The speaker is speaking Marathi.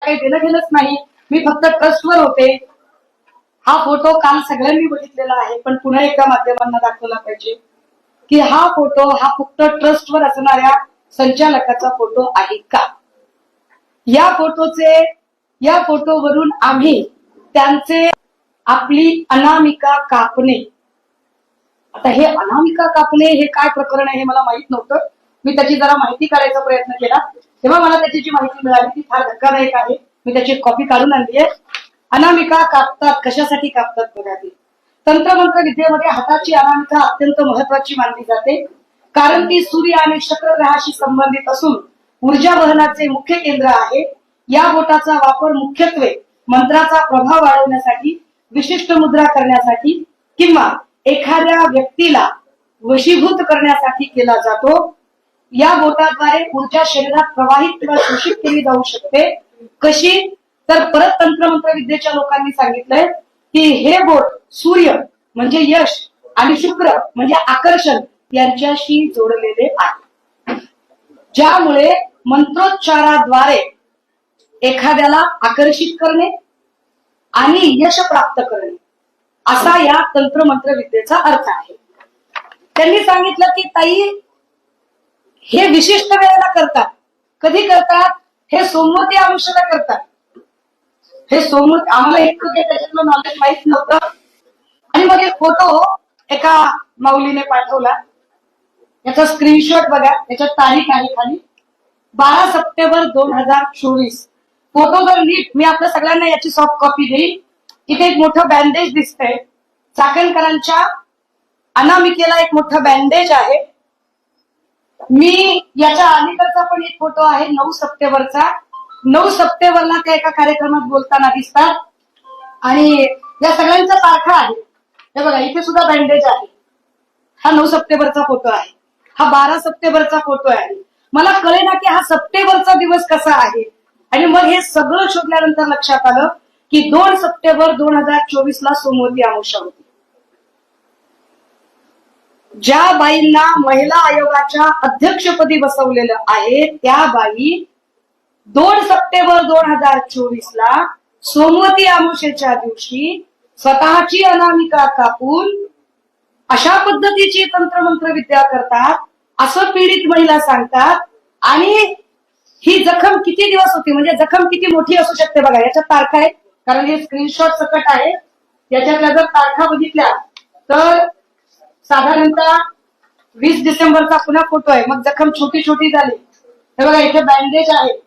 काही देणं घेणंच नाही, मी फक्त ट्रस्टवर होते. हा फोटो काल सगळ्यांनी बघितलेला आहे, पण पुन्हा एकदा माध्यमांना दाखवला पाहिजे की हा फोटो हा फक्त ट्रस्टवर असणाऱ्या संचालकाचा फोटो आहे का. या फोटोवरून आम्ही त्यांचे आपली अनामिका कापणे, आता हे अनामिका कापणे हे काय प्रकरण आहे हे मला माहित नव्हतं. मी त्याची जरा माहिती काढायचा प्रयत्न केला, तेव्हा मला त्याची जी माहिती मिळाली ती फार धक्कादायक आहे. मी त्याची कॉपी काढून आणली आहे. अनामिका कापतात, कशासाठी कापतात बघा. ती तंत्रमंत्र विद्येमध्ये हाताची अनामिका अत्यंत महत्वाची मानली जाते, कारण ती सूर्य आणि शुक्र ग्रहाशी संबंधित असून ऊर्जा वहनाचे मुख्य केंद्र आहे. या बोटाचा वापर मुख्यत्वे मंत्राचा प्रभाव वाढवण्यासाठी, विशिष्ट मुद्रा करण्यासाठी किंवा एखाद्या व्यक्तीला वशीभूत करण्यासाठी केला जातो. या बोटाद्वारे ऊर्जा शरीरात प्रवाहित किंवा शोषित केली जाऊ शकते. कशी तर परत तंत्रमंत्र विद्येच्या लोकांनी सांगितलंय की हे बोट सूर्य म्हणजे यश आणि शुक्र म्हणजे आकर्षण यांच्याशी जोडलेले आहे, ज्यामुळे मंत्रोच्चाराद्वारे एखाद्याला आकर्षित करणे आणि यश प्राप्त करणे असा या तंत्रमंत्र विद्येचा अर्थ आहे. त्यांनी सांगितलं की ताई हे विशिष्ट वेळेला करतात. कधी करतात? हे सोमवती अमावस्येला करतात. हे सोमवती, आम्हाला इतकं काही त्याच्यातलं नॉलेज माहित नव्हतं. आणि मग एक फोटो एका माऊलीने पाठवला, याचा स्क्रीनशॉट बघा, याच्यात तारीख आहे खाली 12 सप्टेंबर 2024. फोटो जर नीट, मी आपल्या सगळ्यांना याची सॉफ्ट कॉपी देईन. इथे एक मोठं बँडेज दिसतंय, चाकणकरांच्या अनामिकेला एक मोठं बँडेज आहे. मी याच्या अलीकडचा पण एक फोटो आहे 9 सप्टेंबरचा. 9 सप्टेंबरला त्या एका कार्यक्रमात बोलताना दिसतात आणि या सगळ्यांच्या तारखा आहे. हे बघा, इथे सुद्धा बँडेज आहे. हा 9 सप्टेंबरचा फोटो आहे, हा 12 सप्टेंबरचा फोटो आहे. मला कळेना की हा सप्टेंबरचा दिवस कसा आहे. आणि मग हे सगळं शोधल्यानंतर लक्षात आलं की 2 सप्टेंबर 2024 ला सोमवती अमावस्या होती. ज्या बाईंना महिला आयोगाच्या अध्यक्षपदी बसवलेलं आहे त्या बाई 2 सप्टेंबर 2024 ला सोमवती अमावस्येच्या दिवशी स्वतःची अनामिका कापून अशा पद्धतीची तंत्रमंत्र विद्या करतात असं पीडित महिला सांगतात. आणि ही जखम किती दिवस होती, म्हणजे जखम किती मोठी असू शकते बघा. याच्यात तारखा आहेत, कारण हे स्क्रीनशॉट सकट आहे. याच्यातल्या जर तारखा बघितल्या तर साधारणतः 20 डिसेंबरचा पुन्हा फोटो आहे. मग जखम छोटी छोटी झाली. हे बघा, इथे बँडेज आहे,